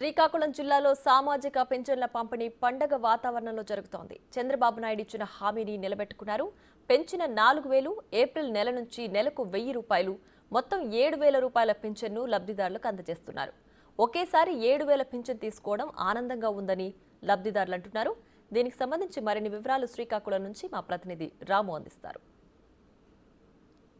శ్రీకాకుళం జిల్లాలో సామాజిక పింఛన్ల పంపిణీ పండగ వాతావరణంలో జరుగుతోంది. చంద్రబాబు నాయుడు ఇచ్చిన హామీని నిలబెట్టుకున్నారు. పెంచిన 4000 ఏప్రిల్ నెల నుంచి నెలకు 1000 రూపాయలు మొత్తం 7000 రూపాయల పింఛన్ను లబ్ధిదారులకు అందజేస్తున్నారు. ఒకేసారి 7000 పింఛన్ తీసుకోవడం ఆనందంగా ఉందని లబ్ధిదారులు అంటున్నారు. దీనికి సంబంధించి మరిన్ని వివరాలు శ్రీకాకుళం నుంచి మా ప్రతినిధి రాము అందిస్తారు.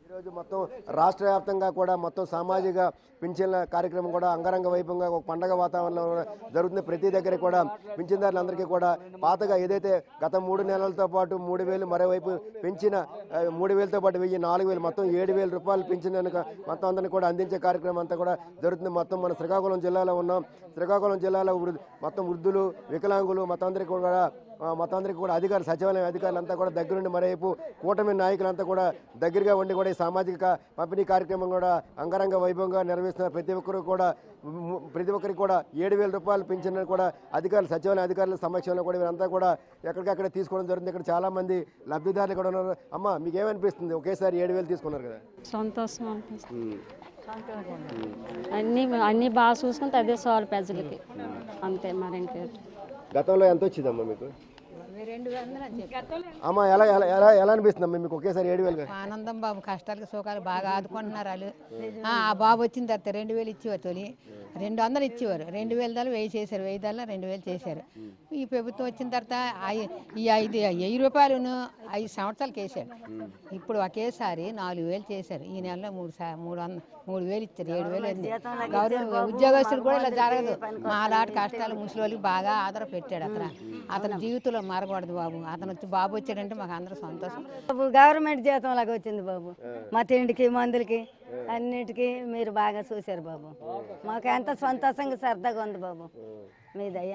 ఈరోజు మొత్తం రాష్ట్ర వ్యాప్తంగా కూడా మొత్తం సామాజిక పింఛన్ల కార్యక్రమం కూడా అంగరంగ వైభవంగా ఒక పండగ వాతావరణంలో జరుగుతుంది. ప్రతి దగ్గర కూడా పింఛన్దారులందరికీ కూడా పాతగా ఏదైతే గత 3 నెలలతో పాటు 3000 మరోవైపు పెంచిన 3000తో పాటు 1000 4000 మొత్తం 7000 రూపాయలు పింఛన్ మొత్తం అందరినీ కూడా అందించే కార్యక్రమం అంతా కూడా జరుగుతుంది. మొత్తం మన శ్రీకాకుళం జిల్లాలో ఉన్నాం. శ్రీకాకుళం జిల్లాలో మొత్తం వృద్ధులు వికలాంగులు మొత్తం అందరికీ కూడా అధికారులు సచివాలయం అధికారులంతా కూడా దగ్గరుండి మరోవైపు కూటమి నాయకులంతా కూడా దగ్గరగా ఉండి కూడా ఈ సామాజిక పంపిణీ కార్యక్రమం కూడా అంగరంగ వైభవంగా నిర్వహిస్తున్నారు. ప్రతి ఒక్కరికి కూడా 7000 రూపాయలు పింఛన్ కూడా అధికారులు సచివాలయం అధికారుల సమక్షంలో కూడా వీరంతా కూడా ఎక్కడికక్కడ తీసుకోవడం జరుగుతుంది. ఇక్కడ చాలా మంది లబ్ధిదారులు కూడా ఉన్నారు. అమ్మ, మీకు ఏమనిపిస్తుంది? ఒకేసారి 7000 తీసుకున్నారు కదా, సంతోషం అనిపిస్తుంది. అన్ని బాగా చూసుకుంటే అదే చాలు ప్రజలకి, అంతే. మరి ఇంకే గతంలో ఎంత వచ్చిందమ్మా మీకు? అమ్మా, ఎలా ఎలా ఎలా అనిపిస్తుంది అమ్మా మీకు ఒకేసారి 7000? ఆనందం బాబు, కష్టాలకు సుఖాలు బాగా ఆదుకుంటున్నారు వాళ్ళు. ఆ బాబు వచ్చిన తర్వాత 2000 ఇచ్చేవారు, తొలి 200 ఇచ్చేవారు, 2000 దాలు 1000 చేశారు, 1000 దాల్లో 2000 చేశారు. ఈ ప్రభుత్వం వచ్చిన తర్వాత ఈ 1000 రూపాయలను 5 సంవత్సరాలకు వేసాడు. ఇప్పుడు ఒకేసారి 4000 చేశారు. ఈ నెలలో 3000 ఇచ్చారు, 7000. గౌరవ ఉద్యోగస్తులు కూడా ఇలా జరగదు. మాలాంటి కష్టాలు ముసలి వాళ్ళకి బాగా ఆధార పెట్టాడు. అతని జీవితంలో మారకూడదు బాబు. అతను బాబు వచ్చాడంటే మాకు అందరూ సంతోషం. గవర్నమెంట్ జీతం లాగా వచ్చింది బాబు. మా తిండికి మందులకి అన్నిటికీ మీరు బాగా చూశారు బాబు. మాకు ఎంత సంతోషంగా సరదాగా ఉంది బాబు, మీ దయ.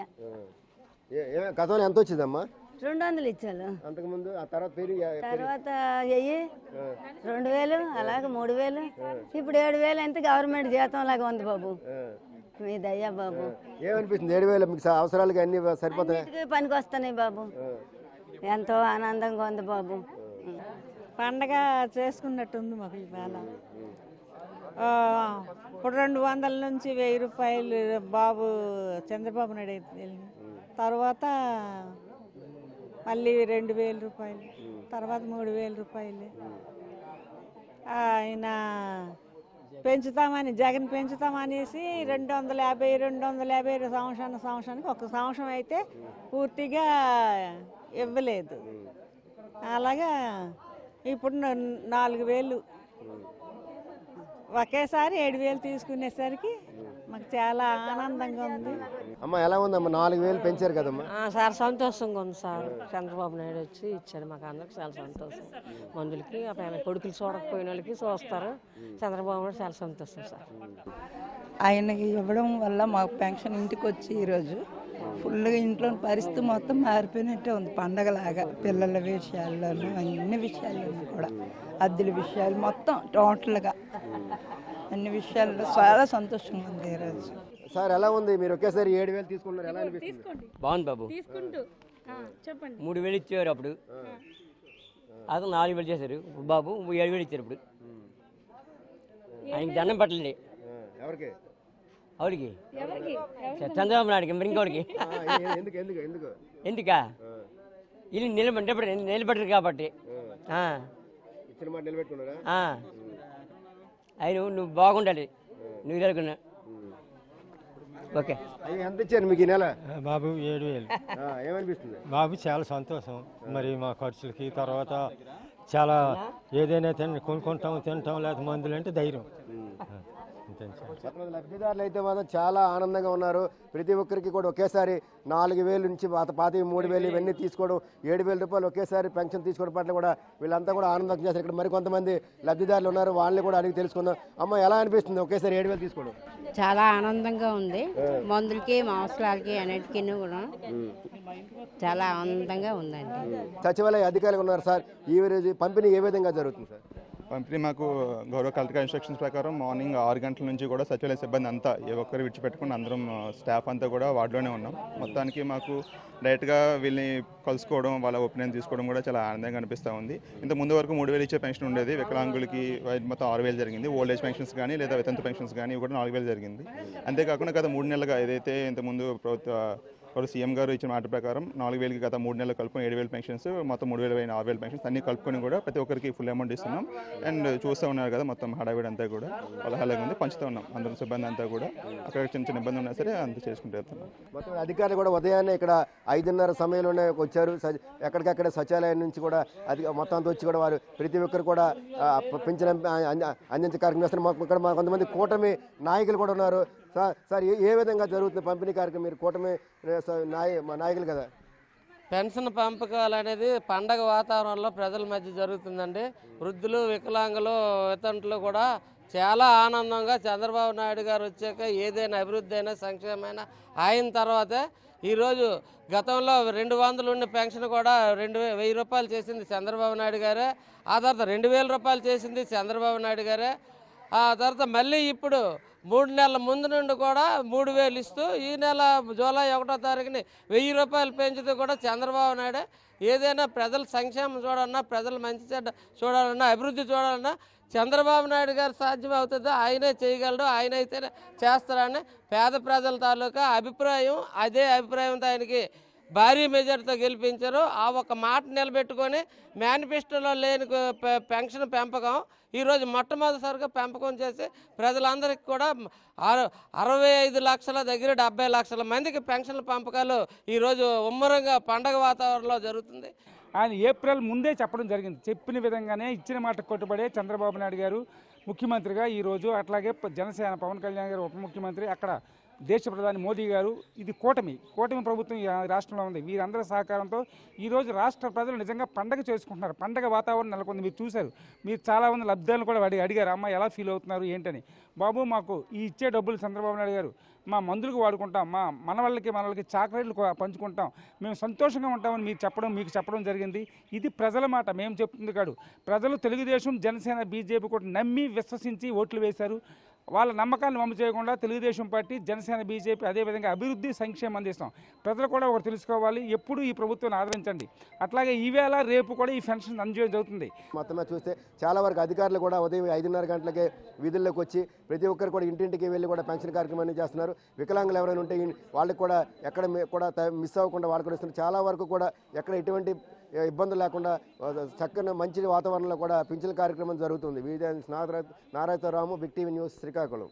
గతంలో ఎంత వచ్చిందమ్మా? 200 ఇచ్చారు. అంతకుముందు తర్వాత 2000, అలాగే 3000, ఇప్పుడు 7000 అంటే గవర్నమెంట్ జీతం లాగా ఉంది బాబు, మీ దయ బాబు. ఏమనిపిస్తుంది? 7000 మీకు అవసరాలకి అన్ని సరిపోతాయి, పనికి వస్తున్నాయి బాబు. ఎంతో ఆనందంగా ఉంది బాబు. పండగ చేసుకున్నట్టుంది మాకు ఇవాళ. ఇప్పుడు 200 నుంచి 1000 రూపాయలు బాబు చంద్రబాబు నాయుడు వెళ్ళింది. తర్వాత మళ్ళీ 2000 రూపాయలు, తర్వాత 3000 రూపాయలు. ఆయన పెంచుతామని, జగన్ పెంచుతామనేసి 250 సంవత్సరానికి ఒక సంవత్సరం అయితే పూర్తిగా ఇవ్వలేదు. అలాగా ఇప్పుడు 4000 ఒకేసారి 7000 తీసుకునేసరికి మాకు చాలా ఆనందంగా ఉంది. అమ్మ, ఎలా ఉందమ్మా? 4000 పెంచారు కదమ్మా. సార్ సంతోషంగా ఉంది సార్. చంద్రబాబు నాయుడు వచ్చి ఇచ్చాడు, మాకు అందరికి చాలా సంతోషం. మందులకి కొడుకులు చూడకపోయిన వాళ్ళకి చూస్తారు. చంద్రబాబు నాయుడు చాలా సంతోషం సార్. ఆయనకి ఇవ్వడం వల్ల మాకు పెన్షన్ ఇంటికి వచ్చి ఈరోజు ఫుల్గా ఇంట్లో పరిస్థితి మొత్తం మారిపోయినట్టే ఉంది. పండగలాగా పిల్లల విషయాల్లోనూ అన్ని విషయాల్లోనూ కూడా, అద్దెల విషయాలు మొత్తం టోటల్గా అన్ని విషయాల్లో చాలా సంతోషంగా ఉంది ఈరోజు. సార్, ఎలా ఉంది? మీరు ఒకేసారి 7000 తీసుకున్నారు, ఎలా అనిపిస్తుంది? బాగుంది బాబు. 3000 ఇచ్చేవారు అప్పుడు, అతను 4000 చేశారు. బాబు 7000 ఇచ్చారు. ఇప్పుడు ఆయనకి దండం పెట్టండి. ఎవరికి? ఎవరికి? చంద్రబాబు నాయుడికి. మరి ఇంకోటికి ఎందుకా? ఇల్లు నిలబెట్టరు కాబట్టి. ఆయన నువ్వు బాగుండాలి, నువ్వు ఎదుర్కొన్నా. ఓకే. ఎంత ఇచ్చారు మీకు ఈ నెల? బాబు 7000. ఏమనిపిస్తుంది బాబు? చాలా సంతోషం. మరి మా ఖర్చులకి తర్వాత చాలా ఏదైనా కొనుక్కుంటాం, తింటాం, లేకపోతే మందులు అంటే ధైర్యం. లబ్ధిదారులు అయితే మాత్రం చాలా ఆనందంగా ఉన్నారు. ప్రతి ఒక్కరికి కూడా ఒకేసారి 4000 నుంచి పాతి 3000 ఇవన్నీ తీసుకోవడం, 7000 రూపాయలు ఒకేసారి పెన్షన్ తీసుకోవడం పట్ల కూడా వీళ్ళంతా కూడా ఆనందం చేస్తారు. ఇక్కడ మరికొంతమంది లబ్ధిదారులు ఉన్నారు, వాళ్ళని కూడా అడిగి తెలుసుకుందాం. అమ్మ, ఎలా అనిపిస్తుంది ఒకేసారి 7000 తీసుకోవడం? చాలా ఆనందంగా ఉంది. మందులకి అవసరాలకి అన్నిటికీ కూడా చాలా ఆనందంగా ఉందండి. సచివాలయ అధికారులు ఉన్నారు సార్. ఈ రోజు పంపిణీ ఏ విధంగా జరుగుతుంది సార్? పంపిణీ మాకు గౌరవ కలెక్టర్ ఇన్స్ట్రక్షన్స్ ప్రకారం మార్నింగ్ 6 గంటల నుంచి కూడా సచివాలయ సిబ్బంది అంతా ఏ ఒక్కరు విడిచిపెట్టుకుని అందరం స్టాఫ్ అంతా కూడా వార్డులోనే ఉన్నాం. మొత్తానికి మాకు డైరెక్ట్గా వీళ్ళని కలుసుకోవడం, వాళ్ళ ఒపీనియన్ తీసుకోవడం కూడా చాలా ఆనందంగా అనిపిస్తూ ఉంది. ఇంత ముందు వరకు 3,000 ఇచ్చే పెన్షన్ ఉండేది, వికలాంగులకి మొత్తం 6,000 జరిగింది. ఓల్డ్ ఏజ్ పెన్షన్స్ కానీ లేదా వితంతు పెన్షన్స్ కానీ ఇవి కూడా 4,000 జరిగింది. అంతేకాకుండా గత 3 నెలలుగా ఏదైతే ఇంతకుముందు సీఎం గారు ఇచ్చిన మాట ప్రకారం 4,000కి గత 3 నెలలు కలుపుకొని 7,000 పెన్షన్స్, మొత్తం 3,000 6,000 పెన్షన్స్ అన్ని కలుపుకొని కూడా ప్రతి ఒక్కరికి ఫుల్ అమౌంట్ ఇస్తున్నాం. అండ్ చూస్తూ ఉన్నారు కదా మొత్తం హడావిడి అంతా కూడా కొలహాలంగా ఉంది, పంచుతూ ఉన్నాం. అందరం సిబ్బంది అంతా కూడా అక్కడ చిన్న చిన్న ఇబ్బంది ఉన్నా సరే అంత చేసుకుంటూ వెళ్తున్నాం. మొత్తం అధికారులు కూడా ఉదయాన్నే ఇక్కడ 5:30 సమయంలోనే వచ్చారు. ఎక్కడికక్కడ సచివాలయం నుంచి కూడా మొత్తం అంతా వచ్చి కూడా వారు ప్రతి ఒక్కరు కూడా పెంచిన అందించే కార్యక్రమం చేస్తున్నారు. ఇక్కడ కొంతమంది కూటమి నాయకులు కూడా ఉన్నారు. సార్ ఏ విధంగా జరుగుతుంది పంపిణీ కార్యక్రమం? మీరు కూటమి నాయకులు కదా. పెన్షన్ పంపకాలు అనేది పండగ వాతావరణంలో ప్రజల మధ్య జరుగుతుందండి. వృద్ధులు, వికలాంగులు, వితంతులు కూడా చాలా ఆనందంగా చంద్రబాబు నాయుడు గారు వచ్చాక ఏదైనా అభివృద్ధి అయినా సంక్షేమైనా అయిన తర్వాతే ఈరోజు గతంలో 200 ఉన్న పెన్షన్ కూడా 2,000 రూపాయలు చేసింది చంద్రబాబు నాయుడు గారే. ఆ తర్వాత 2,000 రూపాయలు చేసింది చంద్రబాబు నాయుడు గారే. ఆ తర్వాత మళ్ళీ ఇప్పుడు 3 నెలల ముందు నుండి కూడా 3,000 ఇస్తూ ఈ నెల జూలై 1వ తారీఖుని 1,000 రూపాయలు పెంచుతూ కూడా చంద్రబాబు నాయుడు ఏదైనా ప్రజల సంక్షేమం చూడాలన్నా, ప్రజల మంచి చెడ్డ చూడాలన్నా, అభివృద్ధి చూడాలన్నా చంద్రబాబు నాయుడు గారు సాధ్యం అవుతుందో ఆయనే చేయగలడు, ఆయన అయితేనే చేస్తారని పేద ప్రజల తాలూకా అభిప్రాయం. అదే అభిప్రాయంతో ఆయనకి భారీ మెజార్టీతో గెలిపించారు. ఆ ఒక్క మాట నిలబెట్టుకొని మేనిఫెస్టోలో లేని పెన్షన్ పెంపకం ఈరోజు మొట్టమొదటిసారిగా పెంపకం చేసి ప్రజలందరికీ కూడా 65 లక్షల దగ్గర 70 లక్షల మందికి పెన్షన్ల పంపకాలు ఈరోజు ముమ్మరంగా పండగ వాతావరణంలో జరుగుతుంది. ఆయన ఏప్రిల్ ముందే చెప్పడం జరిగింది. చెప్పిన విధంగానే ఇచ్చిన మాట కట్టుబడే చంద్రబాబు నాయుడు గారు ముఖ్యమంత్రిగా ఈరోజు, అట్లాగే జనసేన పవన్ కళ్యాణ్ గారు ఉప ముఖ్యమంత్రి, అక్కడ దేశ ప్రధాని మోదీ గారు, ఇది కూటమి ప్రభుత్వం ఈ రాష్ట్రంలో ఉంది. వీరందరి సహకారంతో ఈరోజు రాష్ట్ర ప్రజలు నిజంగా పండగ చేసుకుంటున్నారు. పండగ వాతావరణం నెలకొంది. మీరు చూశారు, మీరు చాలామంది లబ్ధాలను కూడా అడిగారు, అమ్మ ఎలా ఫీల్ అవుతున్నారు ఏంటని. బాబు మాకు ఈ ఇచ్చే డబ్బులు చంద్రబాబు నాయుడు గారు మా మందులకు వాడుకుంటాం, మా మనవాళ్ళకి చాక్లెట్లు పంచుకుంటాం, మేము సంతోషంగా ఉంటామని మీకు చెప్పడం జరిగింది. ఇది ప్రజల మాట, మేము చెప్తుంది కాదు. ప్రజలు తెలుగుదేశం, జనసేన, బీజేపీ కూడా నమ్మి విశ్వసించి ఓట్లు వేశారు. వాళ్ళ నమ్మకాన్ని వమ్ము చేయకుండా తెలుగుదేశం పార్టీ, జనసేన, బీజేపీ అదేవిధంగా అభివృద్ధి సంక్షేమం అందిస్తాం. ప్రజలు కూడా ఒకటి తెలుసుకోవాలి, ఎప్పుడు ఈ ప్రభుత్వాన్ని ఆదరించండి. అట్లాగే ఈవేళ రేపు కూడా ఈ పెన్షన్ అందజేయడం జరుగుతుంది. మొత్తం చూస్తే చాలా వరకు అధికారులు కూడా ఉదయం 5:30 గంటలకే వీధుల్లోకి వచ్చి ప్రతి ఒక్కరు కూడా ఇంటింటికి వెళ్ళి కూడా పెన్షన్ కార్యక్రమాన్ని చేస్తున్నారు. వికలాంగులు ఎవరైనా ఉంటే వాళ్ళకి కూడా ఎక్కడ కూడా మిస్ అవ్వకుండా వాళ్ళు కూడా ఇస్తున్నారు. చాలా వరకు కూడా ఎక్కడ ఎటువంటి ఇబ్బందులు లేకుండా చక్కని మంచి వాతావరణంలో కూడా పింఛన్ కార్యక్రమం జరుగుతుంది. నారాయణ రాము, బిగ్ టీవీ న్యూస్, శ్రీకాకుళం.